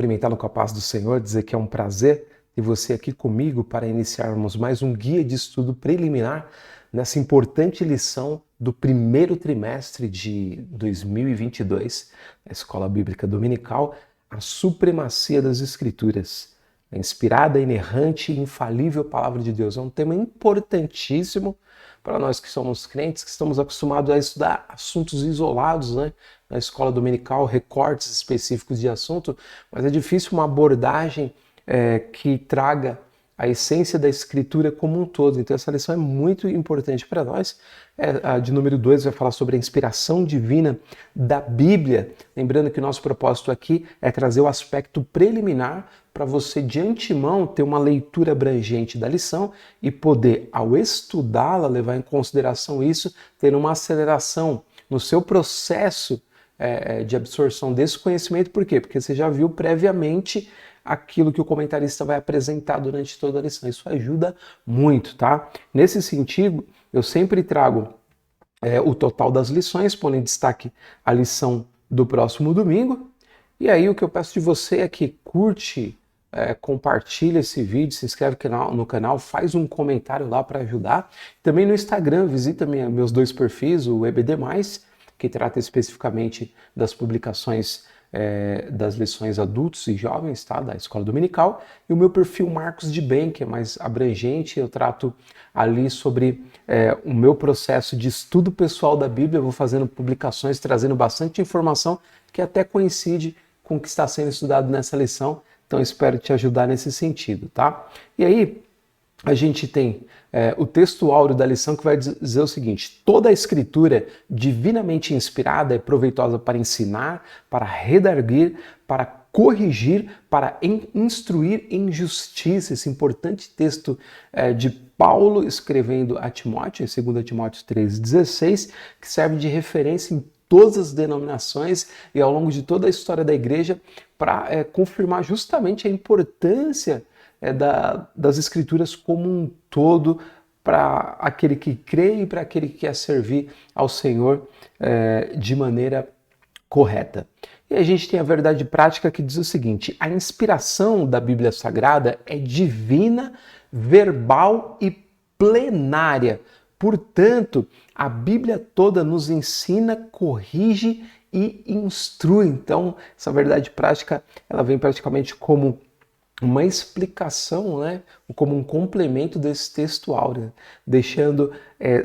Cumprimentá-lo com a paz do Senhor, dizer que é um prazer ter você aqui comigo para iniciarmos mais um guia de estudo preliminar nessa importante lição do primeiro trimestre de 2022, da Escola Bíblica Dominical, a supremacia das Escrituras. A inspirada, inerrante e infalível Palavra de Deus é um tema importantíssimo para nós que somos crentes, que estamos acostumados a estudar assuntos isolados, né? Na escola dominical, recortes específicos de assunto, mas é difícil uma abordagem que traga a essência da Escritura como um todo. Então essa lição é muito importante para nós. A de número 2 vai falar sobre a inspiração divina da Bíblia. Lembrando que o nosso propósito aqui é trazer o aspecto preliminar para você de antemão ter uma leitura abrangente da lição e poder, ao estudá-la, levar em consideração isso, ter uma aceleração no seu processo de absorção desse conhecimento. Por quê? Porque você já viu previamente aquilo que o comentarista vai apresentar durante toda a lição. Isso ajuda muito, tá? Nesse sentido, eu sempre trago o total das lições, pondo em destaque a lição do próximo domingo. E aí o que eu peço de você é que curte, compartilha esse vídeo, se inscreve no canal, faz um comentário lá para ajudar. Também no Instagram, visita meus dois perfis, o EBD+, que trata especificamente das publicações das lições adultos e jovens, tá, da escola dominical, e o meu perfil Marcos de Bem, que é mais abrangente. Eu trato ali sobre o meu processo de estudo pessoal da Bíblia. Eu vou fazendo publicações, trazendo bastante informação que até coincide com o que está sendo estudado nessa lição, então espero te ajudar nesse sentido, tá? E aí, a gente tem o texto áureo da lição que vai dizer o seguinte: toda a escritura divinamente inspirada é proveitosa para ensinar, para redarguir, para corrigir, para instruir em justiça. Esse importante texto de Paulo escrevendo a Timóteo, em 2 Timóteo 3,16, que serve de referência em todas as denominações e ao longo de toda a história da igreja para confirmar justamente a importância das Escrituras como um todo para aquele que crê e para aquele que quer servir ao Senhor de maneira correta. E a gente tem a verdade prática que diz o seguinte: a inspiração da Bíblia Sagrada é divina, verbal e plenária. Portanto, a Bíblia toda nos ensina, corrige e instrui. Então, essa verdade prática, ela vem praticamente como uma explicação, né, como um complemento desse texto áureo, deixando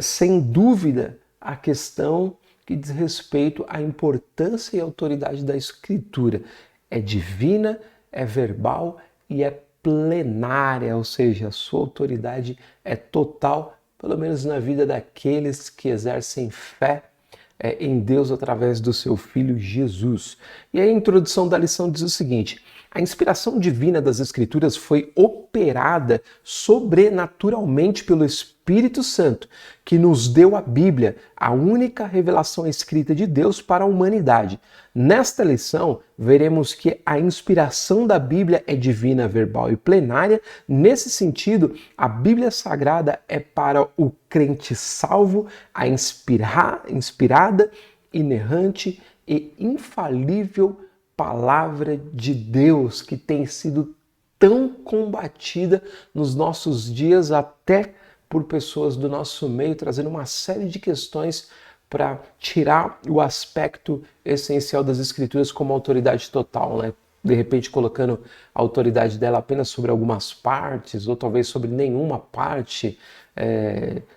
sem dúvida a questão que diz respeito à importância e autoridade da Escritura. É divina, é verbal e é plenária, ou seja, a sua autoridade é total, pelo menos na vida daqueles que exercem fé em Deus através do seu Filho Jesus. E a introdução da lição diz o seguinte: a inspiração divina das Escrituras foi operada sobrenaturalmente pelo Espírito Santo, que nos deu a Bíblia, a única revelação escrita de Deus para a humanidade. Nesta lição, veremos que a inspiração da Bíblia é divina, verbal e plenária. Nesse sentido, a Bíblia Sagrada é para o crente salvo, a inspirada, inerrante e infalível Palavra de Deus, que tem sido tão combatida nos nossos dias, até por pessoas do nosso meio, trazendo uma série de questões para tirar o aspecto essencial das Escrituras como autoridade total, né? De repente colocando a autoridade dela apenas sobre algumas partes, ou talvez sobre nenhuma parte,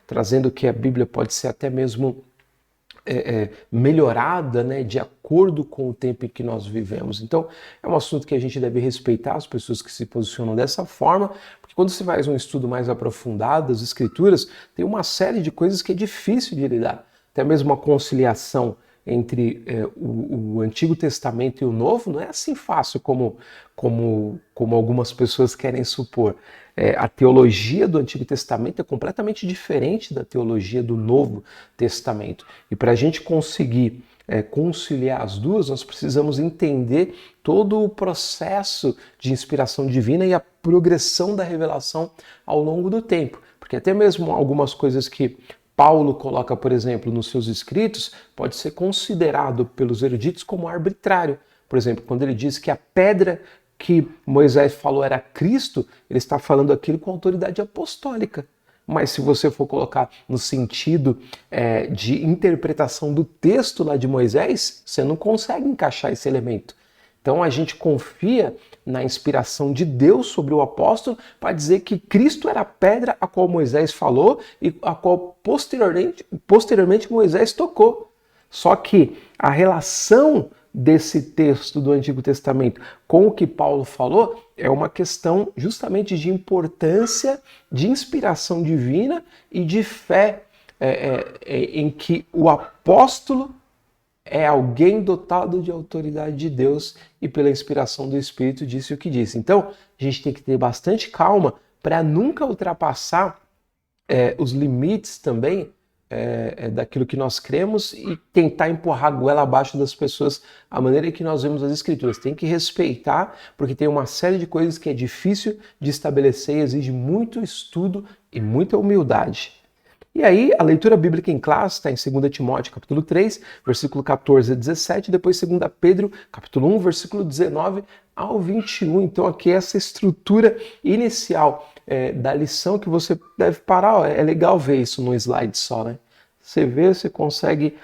trazendo que a Bíblia pode ser até mesmo melhorada, né, de acordo com o tempo em que nós vivemos. Então, é um assunto que a gente deve respeitar as pessoas que se posicionam dessa forma, porque quando você faz um estudo mais aprofundado das Escrituras, tem uma série de coisas que é difícil de lidar. Até mesmo a conciliação entre o Antigo Testamento e o Novo não é assim fácil como algumas pessoas querem supor. A teologia do Antigo Testamento é completamente diferente da teologia do Novo Testamento. E para a gente conseguir conciliar as duas, nós precisamos entender todo o processo de inspiração divina e a progressão da revelação ao longo do tempo. Porque até mesmo algumas coisas que Paulo coloca, por exemplo, nos seus escritos, pode ser considerado pelos eruditos como arbitrário. Por exemplo, quando ele diz que a pedra que Moisés falou era Cristo, ele está falando aquilo com autoridade apostólica. Mas se você for colocar no sentido de interpretação do texto lá de Moisés, você não consegue encaixar esse elemento. Então a gente confia na inspiração de Deus sobre o apóstolo para dizer que Cristo era a pedra a qual Moisés falou e a qual posteriormente Moisés tocou. Só que a relação desse texto do Antigo Testamento com o que Paulo falou é uma questão justamente de importância, de inspiração divina e de fé em que o apóstolo é alguém dotado de autoridade de Deus e pela inspiração do Espírito disse o que disse. Então, a gente tem que ter bastante calma para nunca ultrapassar os limites também daquilo que nós cremos e tentar empurrar a goela abaixo das pessoas a maneira que nós vemos as Escrituras. Tem que respeitar, porque tem uma série de coisas que é difícil de estabelecer e exige muito estudo e muita humildade. E aí, a leitura bíblica em classe está em 2 Timóteo, capítulo 3, versículo 14 a 17, depois 2 Pedro, capítulo 1, versículo 19 ao 21. Então, aqui é essa estrutura inicial da lição que você deve parar. É legal ver isso num slide só, né? Você vê, você consegue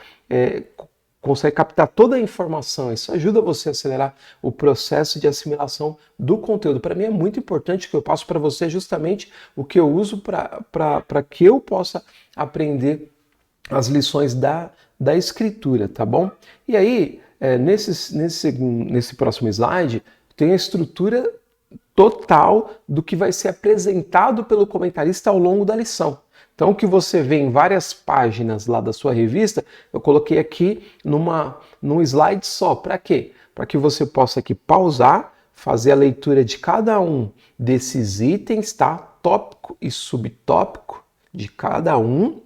captar toda a informação. Isso ajuda você a acelerar o processo de assimilação do conteúdo. Para mim é muito importante que eu passo para você justamente o que eu uso para que eu possa aprender as lições da Escritura, tá bom? E aí, nesse próximo slide, tem a estrutura total do que vai ser apresentado pelo comentarista ao longo da lição. Então, o que você vê em várias páginas lá da sua revista, eu coloquei aqui num slide só. Para quê? Para que você possa aqui pausar, fazer a leitura de cada um desses itens, tá? Tópico e subtópico de cada um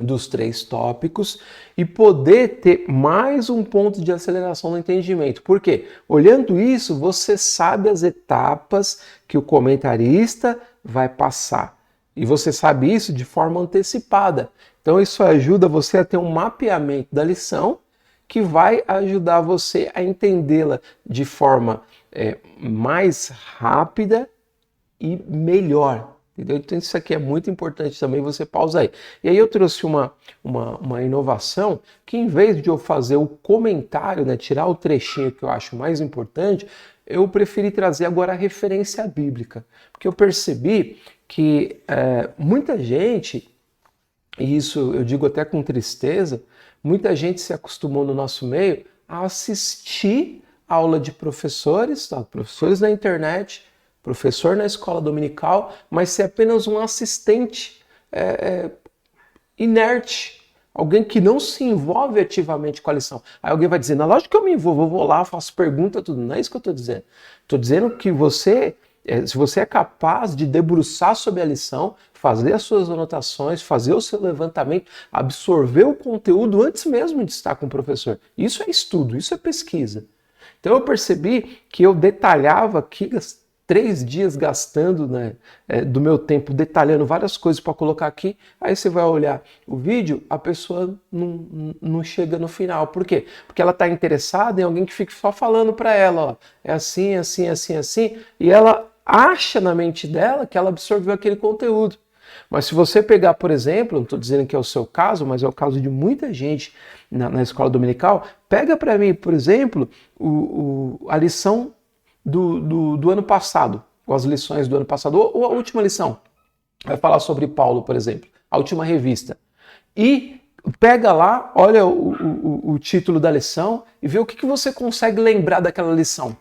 dos 3 tópicos e poder ter mais um ponto de aceleração no entendimento. Por quê? Olhando isso, você sabe as etapas que o comentarista vai passar. E você sabe isso de forma antecipada. Então isso ajuda você a ter um mapeamento da lição que vai ajudar você a entendê-la de forma mais rápida e melhor. Entendeu? Então isso aqui é muito importante também, você pausa aí. E aí eu trouxe uma inovação que em vez de eu fazer o comentário, né, tirar o trechinho que eu acho mais importante, eu preferi trazer agora a referência bíblica. Porque eu percebi que muita gente, e isso eu digo até com tristeza, muita gente se acostumou no nosso meio a assistir aula de professores, tá? Professores na internet, professor na escola dominical, mas ser apenas um assistente inerte, alguém que não se envolve ativamente com a lição. Aí alguém vai dizer, na lógica que eu me envolvo, eu vou lá, faço pergunta, tudo. Não é isso que eu estou dizendo. Estou dizendo que você, se você é capaz de debruçar sobre a lição, fazer as suas anotações, fazer o seu levantamento, absorver o conteúdo antes mesmo de estar com o professor. Isso é estudo, isso é pesquisa. Então eu percebi que eu detalhava aqui 3 dias gastando, né, do meu tempo detalhando várias coisas para colocar aqui, aí você vai olhar o vídeo, a pessoa não chega no final. Por quê? Porque ela está interessada em alguém que fique só falando para ela, ó, é assim, assim, assim, assim, e ela acha na mente dela que ela absorveu aquele conteúdo. Mas se você pegar, por exemplo, não estou dizendo que é o seu caso, mas é o caso de muita gente na escola dominical, pega para mim, por exemplo, a lição do ano passado, ou as lições do ano passado, ou a última lição. Vai falar sobre Paulo, por exemplo, a última revista. E pega lá, olha o título da lição e vê o que você consegue lembrar daquela lição. O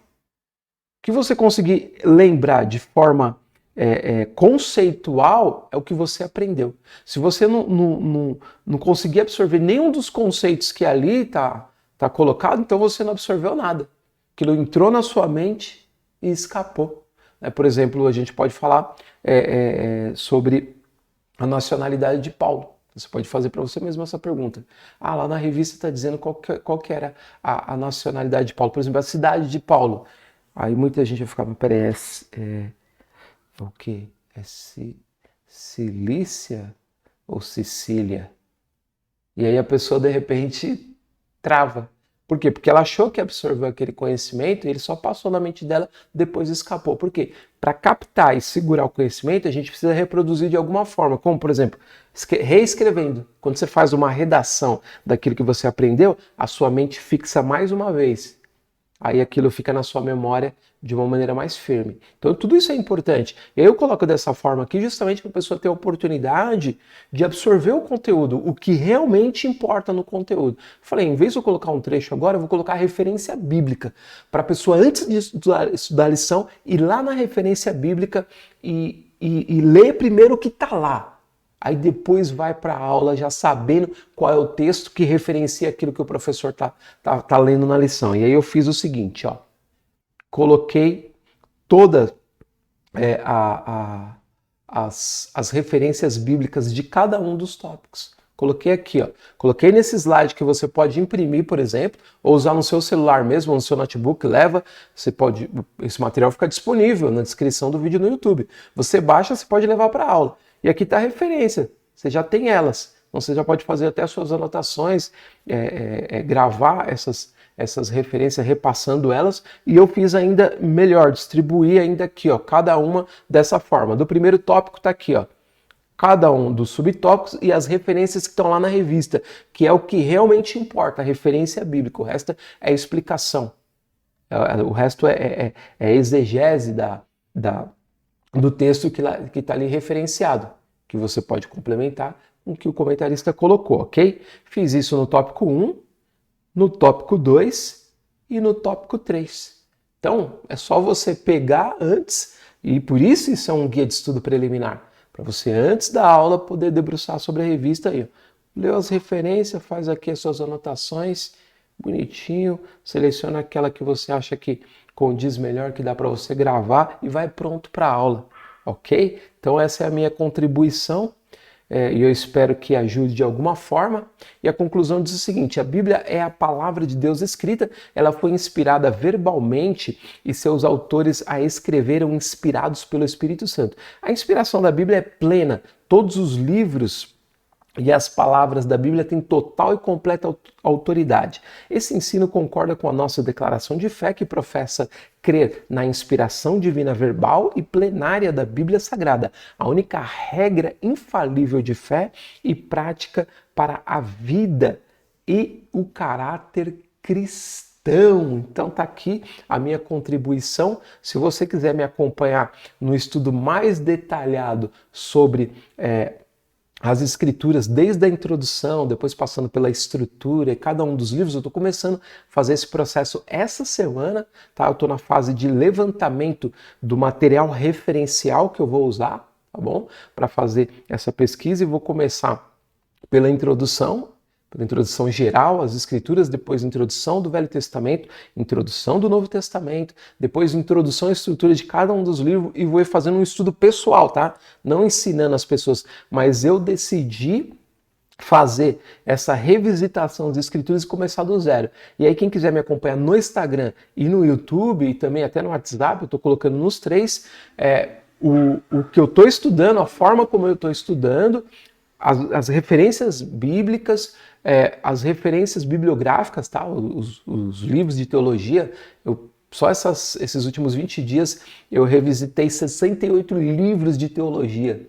que você conseguir lembrar de forma conceitual é o que você aprendeu. Se você não conseguir absorver nenhum dos conceitos que ali está colocado, então você não absorveu nada. Aquilo entrou na sua mente e escapou. Por exemplo, a gente pode falar sobre a nacionalidade de Paulo. Você pode fazer para você mesmo essa pergunta. Lá na revista está dizendo qual que era a nacionalidade de Paulo. Por exemplo, a cidade de Paulo. Aí muita gente vai ficar, peraí, o quê? É Cilícia ou Sicília? E aí a pessoa de repente trava. Por quê? Porque ela achou que absorveu aquele conhecimento e ele só passou na mente dela, depois escapou. Por quê? Para captar e segurar o conhecimento, a gente precisa reproduzir de alguma forma, como, por exemplo, reescrevendo. Quando você faz uma redação daquilo que você aprendeu, a sua mente fixa mais uma vez. Aí aquilo fica na sua memória de uma maneira mais firme. Então tudo isso é importante. Eu coloco dessa forma aqui justamente para a pessoa ter a oportunidade de absorver o conteúdo, o que realmente importa no conteúdo. Falei, em vez de eu colocar um trecho agora, eu vou colocar a referência bíblica para a pessoa, antes de estudar a lição, ir lá na referência bíblica e ler primeiro o que está lá. Aí depois vai para a aula já sabendo qual é o texto que referencia aquilo que o professor tá lendo na lição. E aí eu fiz o seguinte, ó. Coloquei todas as referências bíblicas de cada um dos tópicos. Coloquei aqui, ó. Coloquei nesse slide que você pode imprimir, por exemplo, ou usar no seu celular mesmo, ou no seu notebook, leva. Você pode, esse material fica disponível na descrição do vídeo no YouTube. Você baixa, você pode levar para a aula. E aqui está a referência, você já tem elas. Então você já pode fazer até as suas anotações, gravar essas referências, repassando elas. E eu fiz ainda melhor, distribuir ainda aqui, ó, cada uma dessa forma. Do primeiro tópico está aqui, ó, cada um dos subtópicos e as referências que estão lá na revista, que é o que realmente importa, a referência bíblica. O resto é explicação. O resto é exegese do texto que está ali referenciado, que você pode complementar com o que o comentarista colocou, ok? Fiz isso no tópico 1, no tópico 2 e no tópico 3. Então, é só você pegar antes, e por isso é um guia de estudo preliminar, para você, antes da aula, poder debruçar sobre a revista aí. Leu as referências, faz aqui as suas anotações, bonitinho, seleciona aquela que você acha que condiz melhor, que dá para você gravar e vai pronto para a aula, ok? Então essa é a minha contribuição e eu espero que ajude de alguma forma. E a conclusão diz o seguinte: a Bíblia é a palavra de Deus escrita, ela foi inspirada verbalmente e seus autores a escreveram inspirados pelo Espírito Santo. A inspiração da Bíblia é plena, todos os livros e as palavras da Bíblia têm total e completa autoridade. Esse ensino concorda com a nossa declaração de fé que professa crer na inspiração divina verbal e plenária da Bíblia Sagrada, a única regra infalível de fé e prática para a vida e o caráter cristão. Então tá aqui a minha contribuição. Se você quiser me acompanhar no estudo mais detalhado sobre as escrituras, desde a introdução, depois passando pela estrutura e cada um dos livros, eu estou começando a fazer esse processo essa semana, tá? Eu estou na fase de levantamento do material referencial que eu vou usar, tá bom? Para fazer essa pesquisa, e vou começar pela introdução geral às Escrituras, depois introdução do Velho Testamento, introdução do Novo Testamento, depois introdução à estrutura de cada um dos livros, e vou fazendo um estudo pessoal, tá? Não ensinando as pessoas, mas eu decidi fazer essa revisitação das Escrituras e começar do zero. E aí quem quiser me acompanhar no Instagram e no YouTube, e também até no WhatsApp, eu estou colocando nos três, o que eu estou estudando, a forma como eu estou estudando, as referências bíblicas, as referências bibliográficas, tá? Os livros de teologia. Só esses últimos 20 dias eu revisitei 68 livros de teologia,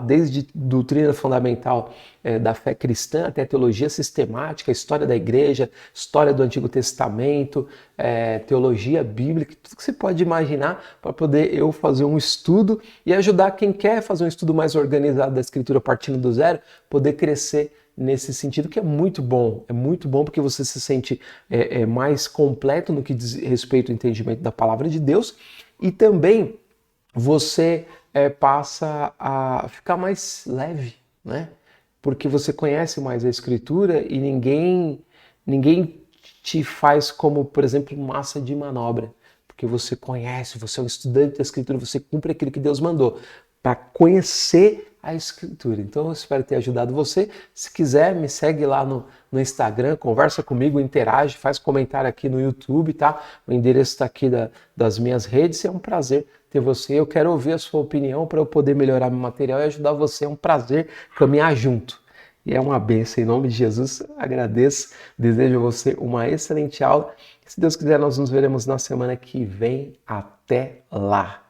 desde doutrina fundamental da fé cristã até teologia sistemática, história da igreja, história do Antigo Testamento, teologia bíblica, tudo que você pode imaginar, para poder eu fazer um estudo e ajudar quem quer fazer um estudo mais organizado da Escritura partindo do zero, poder crescer nesse sentido, que é muito bom porque você se sente mais completo no que diz respeito ao entendimento da palavra de Deus, e também você passa a ficar mais leve, né? Porque você conhece mais a Escritura e ninguém te faz como, por exemplo, massa de manobra, porque você conhece, você é um estudante da Escritura, você cumpre aquilo que Deus mandou, para conhecer a Escritura. Então eu espero ter ajudado você. Se quiser, me segue lá no Instagram, conversa comigo, interage, faz comentário aqui no YouTube, tá? O endereço está aqui das minhas redes. É um prazer ter você. Eu quero ouvir a sua opinião para eu poder melhorar meu material e ajudar você. É um prazer caminhar junto. E é uma bênção. Em nome de Jesus, agradeço. Desejo a você uma excelente aula. Se Deus quiser, nós nos veremos na semana que vem. Até lá!